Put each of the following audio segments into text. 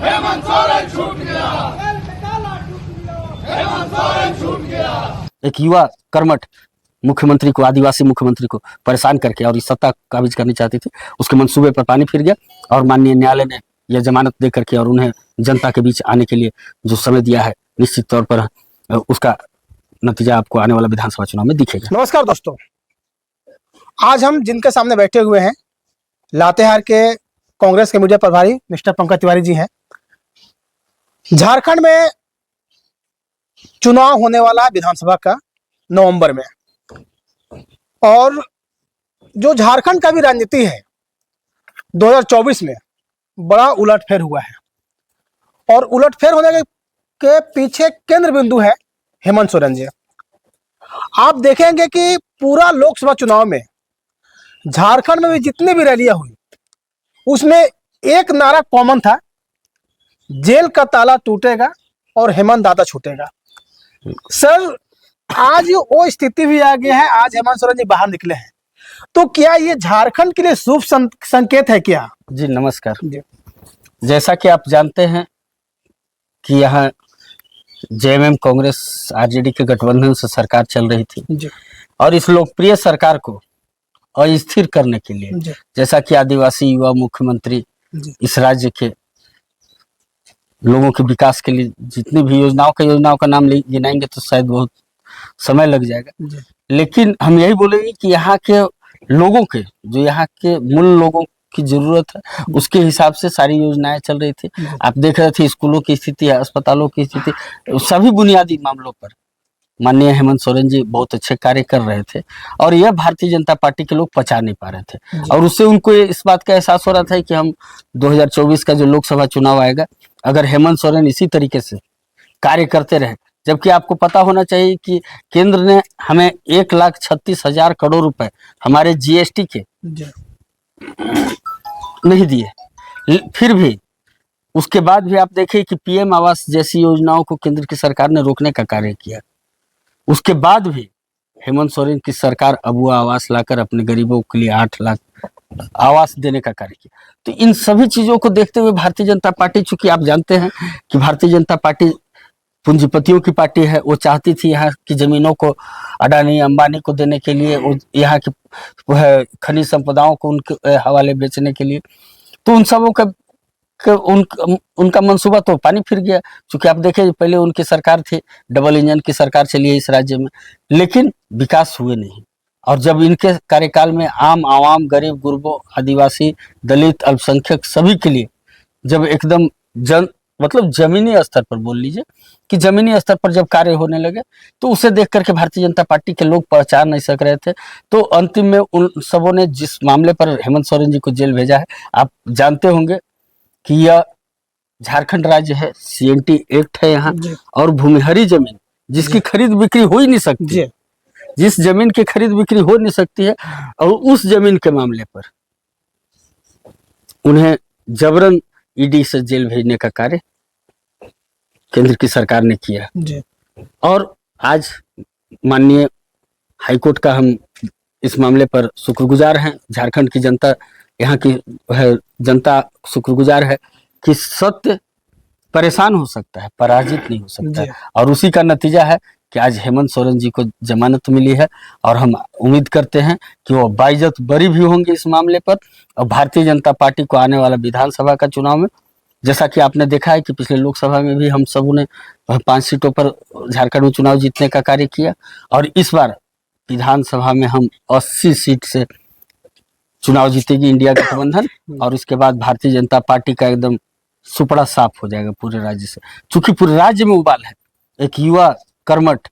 हेमंत सोरेन छूट गया, हेमंत सोरेन छूट गया। एक युवा कर्मठ मुख्यमंत्री को, आदिवासी मुख्यमंत्री को परेशान करके और इस सत्ता काबिज करनी चाहती थी, उसके मंसूबे पर पानी फिर गया और माननीय न्यायालय ने यह जमानत दे करके और उन्हें जनता के बीच आने के लिए जो समय दिया है, निश्चित तौर पर उसका नतीजा आपको आने वाला विधानसभा चुनाव में दिखेगा। नमस्कार दोस्तों, आज हम जिनके सामने बैठे हुए हैं लातेहार के कांग्रेस के मीडिया प्रभारी मिस्टर पंकज तिवारी जी हैं। झारखंड में चुनाव होने वाला है विधानसभा का नवंबर में, और जो झारखंड का भी राजनीति है 2024 में बड़ा उलटफेर हुआ है, और उलटफेर होने के पीछे केंद्र बिंदु है हेमंत सोरेन जी। आप देखेंगे कि पूरा लोकसभा चुनाव में झारखंड में भी जितनी भी रैलियां हुई उसमें एक नारा कॉमन था, जेल का ताला टूटेगा और हेमंत दादा छूटेगा। सर, आज वो स्थिति भी आ गई है, आज हेमंत सोरेन जी बाहर निकले हैं, तो क्या ये झारखंड के लिए शुभ संकेत है क्या? जी नमस्कार जी। जैसा कि आप जानते हैं कि यहाँ जेएमएम कांग्रेस आरजेडी के गठबंधन से सरकार चल रही थी जी। और इस लोकप्रिय सरकार को अस्थिर करने के लिए, जैसा कि आदिवासी युवा मुख्यमंत्री इस राज्य के लोगों के विकास के लिए जितनी भी योजनाओं का नाम गिनाएंगे तो शायद बहुत समय लग जाएगा, लेकिन हम यही बोलेंगे कि यहाँ के लोगों के, जो यहाँ के मूल लोगों की जरूरत है, उसके हिसाब से सारी योजनाएं चल रही थी। आप देख रहे थे स्कूलों की स्थिति, अस्पतालों की स्थिति, सभी बुनियादी मामलों पर माननीय हेमंत सोरेन जी बहुत अच्छे कार्य कर रहे थे और यह भारतीय जनता पार्टी के लोग पचा नहीं पा रहे थे, और उससे उनको इस बात का एहसास हो रहा था कि हम 2024 का जो लोकसभा चुनाव आएगा, अगर हेमंत सोरेन इसी तरीके से कार्य करते रहे, जबकि आपको पता होना चाहिए कि केंद्र ने हमें 1,36,000 करोड़ रुपए हमारे जीएसटी के नहीं दिए, फिर भी उसके बाद भी आप देखिए कि पीएम आवास जैसी योजनाओं को केंद्र की सरकार ने रोकने का कार्य किया। उसके बाद भी हेमंत सोरेन की सरकार अबुआ आवास लाकर अपने गरीबों के लिए 8 लाख आवास देने का कार्य किया। तो इन सभी चीजों को देखते हुए भारतीय जनता पार्टी, चूंकि आप जानते हैं कि भारतीय जनता पार्टी पूंजीपतियों की पार्टी है, वो चाहती थी यहाँ की जमीनों को अडानी अंबानी को देने के लिए, वो यहाँ की खनिज संपदाओं को उनके हवाले बेचने के लिए, तो उन सबों का उनका मंसूबा तो पानी फिर गया। क्योंकि आप देखें पहले उनकी सरकार थी, डबल इंजन की सरकार चली है इस राज्य में, लेकिन विकास हुए नहीं। और जब इनके कार्यकाल में आम आवाम, गरीब गुरबों, आदिवासी, दलित, अल्पसंख्यक सभी के लिए जब एकदम मतलब जमीनी स्तर पर बोल लीजिए कि जमीनी स्तर पर जब कार्य होने लगे, तो उसे देख करके भारतीय जनता पार्टी के लोग पहचान नहीं सक रहे थे। तो अंतिम में उन सबों ने जिस मामले पर हेमंत सोरेन जी को जेल भेजा है, आप जानते होंगे कि यह झारखंड राज्य है, सीएनटी एक्ट है यहाँ, और भूमिहरी जमीन जिसकी खरीद बिक्री हो ही नहीं सकती, जिस जमीन की खरीद बिक्री हो नहीं सकती है, और उस जमीन के मामले पर उन्हें जबरन ईडी से जेल भेजने का कार्य केंद्र की सरकार ने किया। और आज माननीय हाईकोर्ट का हम इस मामले पर शुक्रगुजार हैं। झारखंड की जनता, यहाँ की जनता शुक्रगुजार है कि सत्य परेशान हो सकता है, पराजित नहीं हो सकता है, और उसी का नतीजा है कि आज हेमंत सोरेन जी को जमानत मिली है, और हम उम्मीद करते हैं कि वो बाइज्जत बरी भी होंगे इस मामले पर। और भारतीय जनता पार्टी को आने वाला विधानसभा का चुनाव में, जैसा कि आपने देखा है कि पिछले लोकसभा में भी हम सबों ने 5 सीटों पर झारखंड में चुनाव जीतने का कार्य किया, और इस बार विधानसभा में हम 80 सीट से चुनाव जीतेगी इंडिया गठबंधन, और उसके बाद भारतीय जनता पार्टी का एकदम सुपड़ा साफ हो जाएगा पूरे राज्य से। चूंकि पूरे राज्य में उबाल है, एक युवा कर्मठ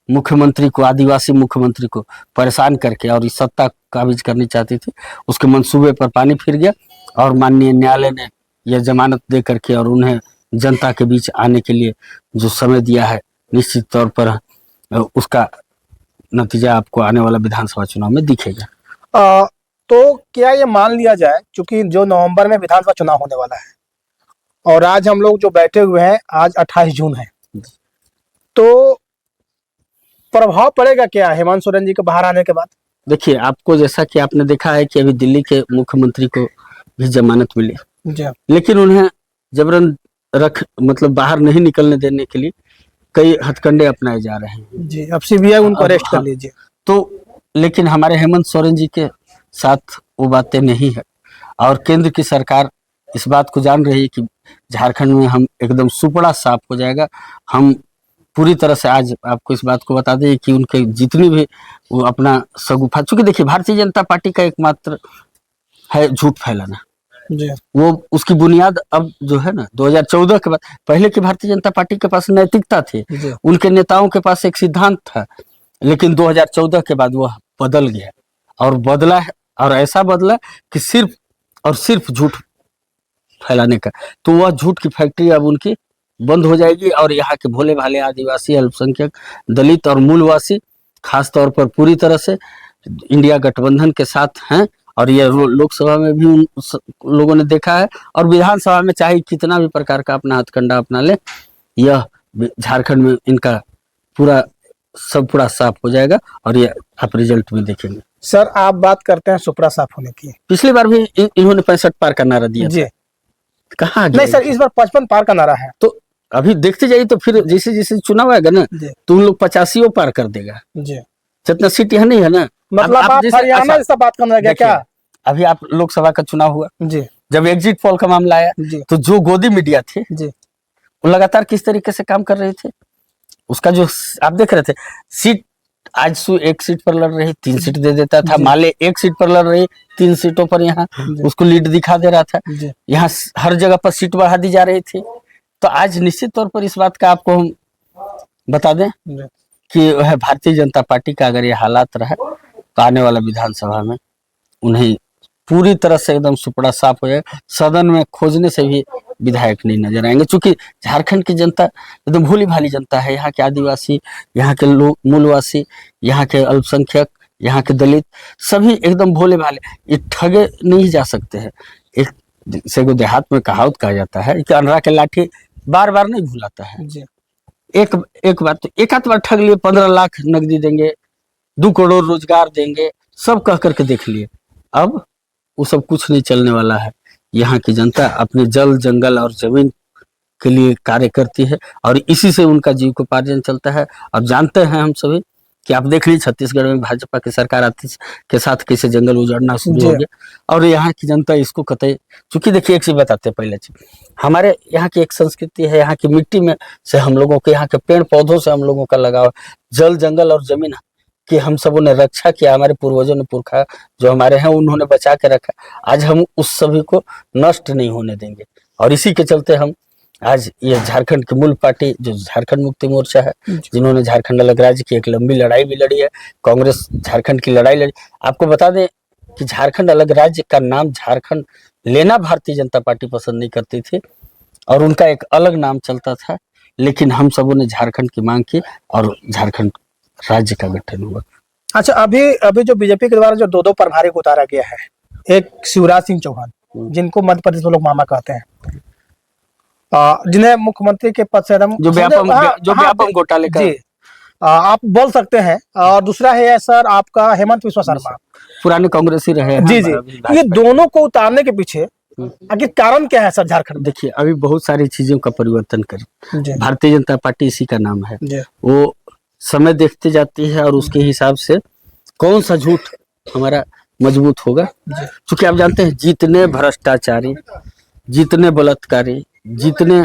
मुख्यमंत्री को, आदिवासी मुख्यमंत्री को परेशान करके और इस सत्ता काबिज करनी चाहती थी, उसके मंसूबे पर पानी फिर गया, और माननीय न्यायालय ने यह जमानत दे करके और उन्हें जनता के बीच आने के लिए जो समय दिया है, निश्चित तौर पर उसका नतीजा आपको आने वाला विधानसभा चुनाव में दिखेगा। तो क्या ये मान लिया जाए, क्योंकि जो नवंबर में विधानसभा चुनाव होने वाला है और आज हम लोग जो बैठे हुए हैं, आज 28 जून है, तो प्रभाव पड़ेगा क्या हेमंत सोरेन जी के बाहर आने के बाद? देखिए, आपको जैसा कि आपने देखा है कि अभी दिल्ली के मुख्यमंत्री को भी जमानत मिली, लेकिन उन्हें जबरन मतलब बाहर नहीं निकलने देने के लिए कई हथकंडे अपनाए जा रहे हैं। जी, अब सीबीआई उनको अब अरेस्ट कर हाँ, लीजिए। तो लेकिन हमारे हेमंत सोरेन जी के साथ वो बातें नहीं है, और केंद्र की सरकार इस बात को जान रही है कि झारखंड में हम एकदम सुपड़ा साफ हो जाएगा। हम पूरी तरह से आज आपको इस बात को बता दें कि उनके जितनी भी वो अपना सगुफा, चूंकि देखिए भारतीय जनता पार्टी का एकमात्र है झूठ फैलाना, जी, वो उसकी बुनियाद अब जो है ना 2014 के बाद, पहले की भारतीय जनता पार्टी के पास नैतिकता थी, जी, उनके नेताओं के पास एक सिद्धांत था, लेकिन 2014 के बाद वह बदल गया और बदला है, और ऐसा बदला कि सिर्फ और सिर्फ झूठ फैलाने का। तो वह झूठ की फैक्ट्री अब उनकी बंद हो जाएगी, और यहाँ के भोले भाले आदिवासी, अल्पसंख्यक, दलित और मूलवासी खास तौर पर पूरी तरह से इंडिया गठबंधन के साथ हैं। और ये लोकसभा में भी उन लोगों ने देखा है, और विधानसभा में चाहे कितना भी प्रकार का अपना हथकंडा अपना ले, यह झारखंड में इनका पूरा सब पूरा साफ हो जाएगा, और ये आप रिजल्ट में देखेंगे। सर आप बात करते हैं सुपड़ा साफ होने की। पिछली बार भी इन्होंने 65 पार का नारा दिया जी, था, कहाँ नहीं सर, इस बार 55 पार का नारा है। तो अभी देखते जाइए, तो फिर जैसे जैसे चुनाव आएगा ना, जी, तो उन लोग 85 पार कर देगा, जी, जितना सीट यहाँ नहीं है ना। मतलब आप जैसे हरियाणा अच्छा, जैसा बात करने लगे देखिए, क्या? अभी आप लोकसभा का चुनाव हुआ, जी, जब एग्जिट पोल का मामला आया, जी, तो जो गोदी मीडिया थे जी, वो लगातार किस तरीके से काम कर रहे थे, उसका जो आप देख रहे थे सीट, आजसू एक सीट पर लड़ रही 3 सीट दे देता था, जी। माले एक सीट पर लड़ रही 3 सीटों पर यहाँ जी। उसको लीड दिखा दे रहा था, जी, यहाँ हर जगह पर सीट बढ़ा दी जा रही थी। तो आज निश्चित तौर पर इस बात का आपको हम बता दें जी, कि वह भारतीय जनता पार्टी का अगर ये हालात रहा, तो आने वाला विधानसभा में उन्हें पूरी तरह से एकदम सुपड़ा साफ हो जाएगा, सदन में खोजने से भी विधायक नहीं नजर आएंगे, क्योंकि झारखंड की जनता एकदम भोली भाली जनता है। यहाँ के आदिवासी, यहाँ के लोग मूलवासी, यहाँ के अल्पसंख्यक, यहाँ के दलित, सभी एकदम भोले भाले, ये ठगे नहीं जा सकते हैं। एक से को देहात में कहावत कहा जाता है कि अनरा के लाठी बार बार नहीं भुलाता है। जी, एक बार तो एक आध बार ठग लिए, 15 लाख नकदी देंगे, 2 करोड़ रोजगार देंगे, सब कह करके देख लिए। अब वो सब कुछ नहीं चलने वाला है। यहाँ की जनता अपने जल जंगल और जमीन के लिए कार्य करती है, और इसी से उनका जीविकोपार्जन चलता है। अब जानते हैं हम सभी कि आप देख लीजिए छत्तीसगढ़ में भाजपा की सरकार आते के साथ कैसे जंगल उजाड़ना शुरू हो गया, और यहाँ की जनता इसको कतई, चूंकि देखिए एक चीज बताते हैं, पहले चीज हमारे यहाँ की एक संस्कृति है, यहाँ की मिट्टी में से हम लोगों के, यहाँ के पेड़ पौधों से हम लोगों का लगाव, जल जंगल और जमीन की हम सबों ने रक्षा किया, हमारे पूर्वजों ने, पुरखा जो हमारे हैं उन्होंने बचा के रखा। आज हम उस सभी को नष्ट नहीं होने देंगे, और इसी के चलते हम आज ये झारखंड की मूल पार्टी जो झारखंड मुक्ति मोर्चा है, जिन्होंने झारखंड अलग राज्य की एक लंबी लड़ाई भी लड़ी है, कांग्रेस झारखंड की लड़ाई लड़ी। आपको बता दें कि झारखंड अलग राज्य का नाम झारखंड लेना भारतीय जनता पार्टी पसंद नहीं करती थी, और उनका एक अलग नाम चलता था, लेकिन हम सबों ने झारखंड की मांग की और झारखंड राज्य का गठन हुआ। अच्छा, अभी अभी जो बीजेपी के द्वारा जो 2 प्रभारी को उतारा गया है, एक शिवराज सिंह चौहान, जिनको मध्य प्रदेश में लोग मामा कहते हैं, जिन्हें मुख्यमंत्री के पद से जो व्यापम घोटाले का, जी, आप बोल सकते हैं। और दूसरा है सर आपका हेमंत विश्व शर्मा, पुराने कांग्रेसी रहे हैं। जी जी, ये दोनों को उतारने के पीछे आखिर कारण क्या है सर झारखंड में? देखिए अभी बहुत सारी चीजों का परिवर्तन करें, भारतीय जनता पार्टी इसी का नाम है, वो समय देखते जाती है, और उसके हिसाब से कौन सा झूठ हमारा मजबूत होगा। क्योंकि आप जानते हैं जितने भ्रष्टाचारी, जितने बलात्कारी, जितने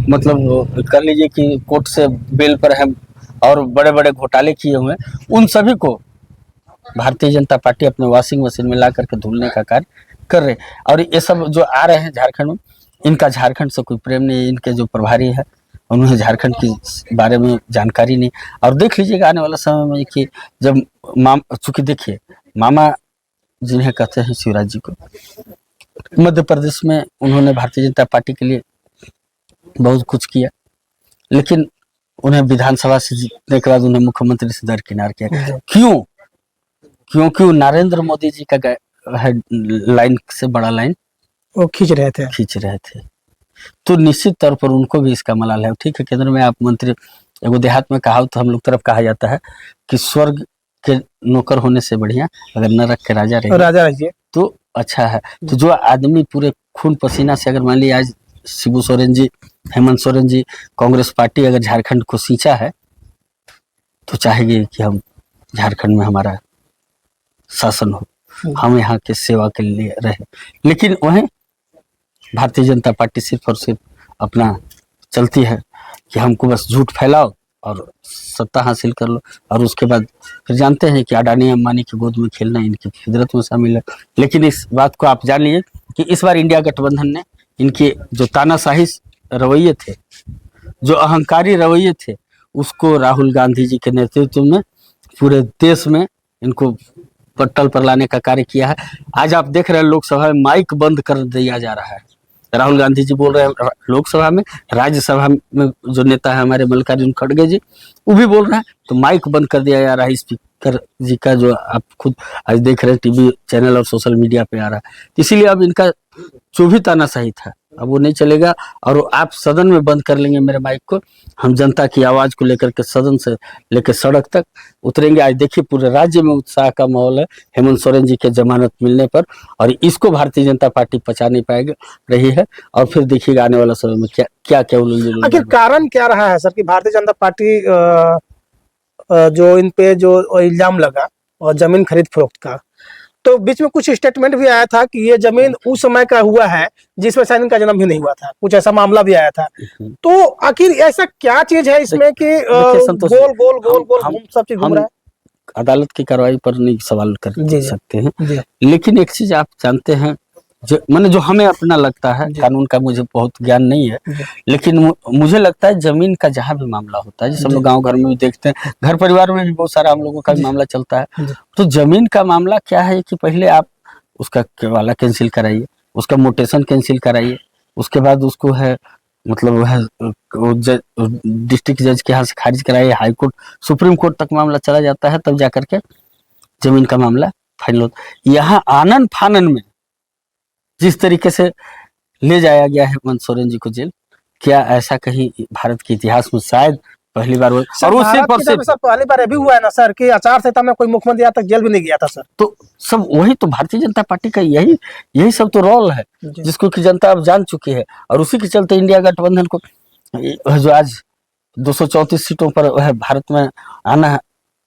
मतलब कर लीजिए कि कोर्ट से बेल पर हैं और बड़े बड़े घोटाले किए हुए, उन सभी को भारतीय जनता पार्टी अपने वॉशिंग मशीन में ला करके धुलने का कार्य कर रहे। और ये सब जो आ रहे हैं झारखंड में, इनका झारखंड से कोई प्रेम नहीं, इनके जो प्रभारी है उन्हें झारखंड के बारे में जानकारी नहीं। और देख लीजिएगा आने वाला समय में कि जब चूंकि देखिए मामा जिन्हें कहते हैं शिवराज जी को, मध्य प्रदेश में उन्होंने भारतीय जनता पार्टी के लिए बहुत कुछ किया, लेकिन उन्हें विधानसभा से जीतने के बाद उन्हें मुख्यमंत्री से दरकिनार किया। क्यों? क्योंकि नरेंद्र मोदी जी का लाइन से बड़ा लाइन वो खींच रहे थे। तो निश्चित तौर पर उनको भी इसका मलाल है। ठीक है, केंद्र में आप मंत्री, एगो देहात में कहा तो हम लोग तरफ कहा जाता है कि स्वर्ग के नौकर होने से बढ़िया अगर नरक के राजा रहिए तो अच्छा है। तो जो आदमी पूरे खून पसीना से अगर मान लीजिए आज शिबू सोरेन जी, हेमंत सोरेन जी, कांग्रेस पार्टी अगर झारखंड को सींचा है तो चाहेगी कि हम झारखंड में हमारा शासन हो, हम यहाँ के सेवा के लिए रहे। लेकिन वहीं भारतीय जनता पार्टी सिर्फ और सिर्फ अपना चलती है कि हमको बस झूठ फैलाओ और सत्ता हासिल कर लो, और उसके बाद फिर जानते हैं कि अडानी अंबानी की गोद में खेलना इनकी फितरत में शामिल है। लेकिन इस बात को आप जान लीजिए कि इस बार इंडिया गठबंधन ने इनके जो तानाशाही रवैये थे, जो अहंकारी रवैये थे, उसको राहुल गांधी जी के नेतृत्व में पूरे देश में इनको पटल पर लाने का कार्य किया है। आज आप देख रहे हैं लोकसभा में माइक बंद कर दिया जा रहा है। राहुल गांधी जी बोल रहे हैं लोकसभा में, राज्यसभा में जो नेता है हमारे मल्लिकार्जुन खड़गे जी, वो भी बोल रहे हैं, तो माइक बंद कर दिया जा रहा है स्पीकर जी का, जो आप खुद आज देख रहे हैं टीवी चैनल और सोशल मीडिया पे आ रहा है। इसीलिए अब इनका जो भी तानाशाही था अब वो नहीं चलेगा, और आप सदन में बंद कर लेंगे मेरे माइक को, हम जनता की आवाज को लेकर के सदन से लेकर सड़क तक उतरेंगे। आज देखिए पूरे राज्य में उत्साह का माहौल है हेमंत सोरेन जी के जमानत मिलने पर, और इसको भारतीय जनता पार्टी पचा नहीं पाएगी रही है। और फिर देखिएगा आने वाला समय में क्या क्या आखिर कारण क्या रहा है सर कि भारतीय जनता पार्टी जो इन पे जो इल्जाम लगा और जमीन खरीद फरोख्त का, तो बीच में कुछ स्टेटमेंट भी आया था कि ये जमीन उस समय का हुआ है जिसमें शायद इनका जन्म भी नहीं हुआ था, कुछ ऐसा मामला भी आया था। तो आखिर ऐसा क्या चीज है इसमें कि गोल गोल गोल गोल सब चीज घूम रहा है? अदालत की कार्रवाई पर नहीं सवाल कर सकते हैं, लेकिन एक चीज आप जानते हैं, जो हमें अपना लगता है, कानून का मुझे बहुत ज्ञान नहीं है, लेकिन मुझे लगता है जमीन का जहाँ भी मामला होता है, जैसे हम लोग गाँव घर में भी देखते हैं, घर परिवार में भी बहुत सारा हम लोगों का भी मामला चलता है, तो जमीन का मामला क्या है कि पहले आप उसका वाला कैंसिल कराइए, उसका मोटेशन कैंसिल कराइए, उसके बाद उसको है मतलब वह डिस्ट्रिक्ट जज के यहाँ से खारिज कराइए, हाई कोर्ट सुप्रीम कोर्ट तक मामला चला जाता है, तब जाकर के जमीन का मामला फाइनल होता। यहाँ आनन फानन में जिस तरीके से ले जाया गया है हेमंत सोरेन जी को जेल, क्या ऐसा कहीं भारत के इतिहास में शायद पहली बार हुआ? और वो सिर्फ और सिर्फ पहली बार अभी हुआ है ना सर कि आचार संहिता में कोई मुख्यमंत्री आज तक जेल भी नहीं गया था सर। तो सब वही तो भारतीय जनता पार्टी का यही सब तो रोल है जिसको कि जनता अब जान चुकी है, और उसी के चलते इंडिया गठबंधन को जो आज 234 सीटों पर वह भारत में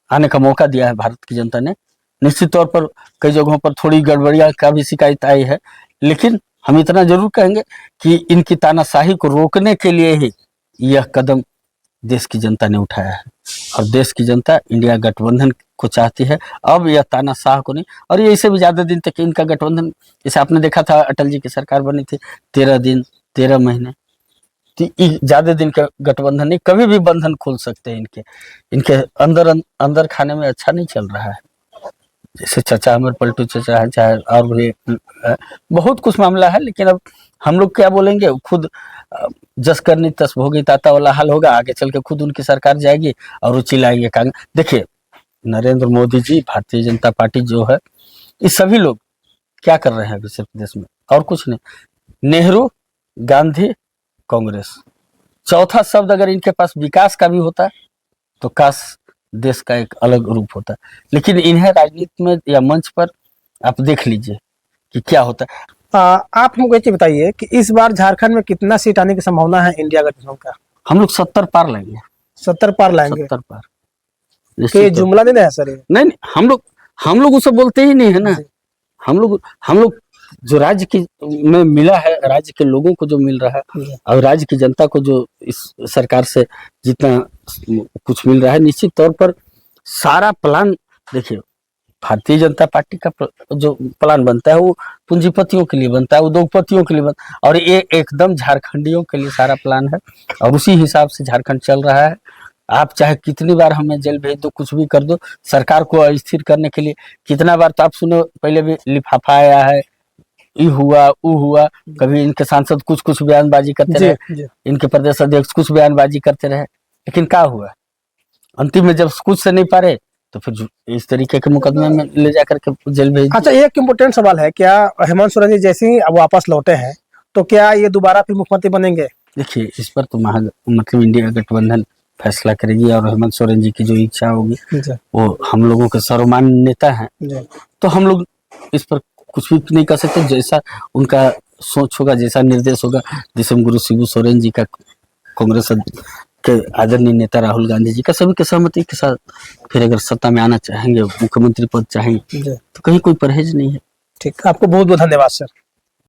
आने का मौका दिया है भारत की जनता ने। निश्चित तौर पर कई जगहों पर थोड़ी गड़बड़ियां का भी शिकायत आई है, लेकिन हम इतना जरूर कहेंगे कि इनकी तानाशाही को रोकने के लिए ही यह कदम देश की जनता ने उठाया है, और देश की जनता इंडिया गठबंधन को चाहती है। अब यह तानाशाह को नहीं, और ये इससे भी ज्यादा दिन तक इनका गठबंधन, जैसे आपने देखा था अटल जी की सरकार बनी थी 13 दिन 13 महीने, तो ज्यादा दिन का गठबंधन नहीं, कभी भी बंधन खोल सकते हैं इनके अंदर खाने में अच्छा नहीं चल रहा है। जैसे चाचा अमर पलटू चाचा है, चाहे और भी बहुत कुछ मामला है, लेकिन अब हम लोग क्या बोलेंगे, खुद जस करनी तस भोगी ताता वाला हाल होगा। आगे चल के खुद उनकी सरकार जाएगी और वो चिल्लाएंगे कांग्रेस। देखिए नरेंद्र मोदी जी, भारतीय जनता पार्टी जो है, ये सभी लोग क्या कर रहे हैं अभी सिर्फ देश में, और कुछ नहीं। नेहरू, गांधी, कांग्रेस, चौथा शब्द अगर इनके पास विकास का भी होता तो काश देश का एक अलग रूप होता, लेकिन इन्हें राजनीति में या मंच पर आप देख लीजिए कि क्या होता है। आप हमको ये बताइए कि इस बार झारखंड में कितना सीट आने की संभावना है इंडिया गठबंधन का? हम लोग 70 पार लाएंगे। 70 पार लाएंगे? 70 पार। तो जुमला नहीं है सर? नहीं, हम लोग उसे बोलते ही नहीं है ना। हम लोग जो राज्य की में मिला है, राज्य के लोगों को जो मिल रहा है और राज्य की जनता को जो इस सरकार से जितना कुछ मिल रहा है, निश्चित तौर पर सारा प्लान देखिए, भारतीय जनता पार्टी का जो प्लान बनता है वो पूंजीपतियों के लिए बनता है, उद्योगपतियों के लिए बनता है, और ये एकदम झारखंडियों के लिए सारा प्लान है, और उसी हिसाब से झारखंड चल रहा है। आप चाहे कितनी बार हमें जेल भेज दो, कुछ भी कर दो, सरकार को अस्थिर करने के लिए कितना बार तो आप सुनो, पहले भी लिफाफा आया है, ये हुआ वो हुआ, कभी इनके सांसद कुछ बयानबाजी करते रहे, इनके प्रदेश अध्यक्ष कुछ बयानबाजी करते रहे, लेकिन क्या हुआ? अंतिम में जब कुछ से नहीं पारे तो फिर इस तरीके के मुकदमे में ले जाकर के जेल भेज। अच्छा, एक इम्पोर्टेंट सवाल है, क्या हेमंत सोरेन जी जैसे ही अब वापस लौटे हैं तो क्या ये दोबारा फिर मुख्यमंत्री बनेंगे? देखिए, इस पर तो मतलब इंडिया गठबंधन फैसला करेगी, और हेमंत सोरेन जी की जो इच्छा होगी, वो हम लोगों के सर्वमान्य नेता हैं, तो हम लोग इस पर कुछ भी नहीं कर सकते। जैसा उनका सोच होगा, जैसा निर्देश होगा, जैसे गुरु शिबू सोरेन जी का, कांग्रेस के आदरणीय नेता राहुल गांधी जी का, सभी के सहमति के साथ फिर अगर सत्ता में आना चाहेंगे, मुख्यमंत्री पद चाहेंगे, तो कहीं कोई परहेज नहीं है। ठीक, आपको बहुत बहुत धन्यवाद सर।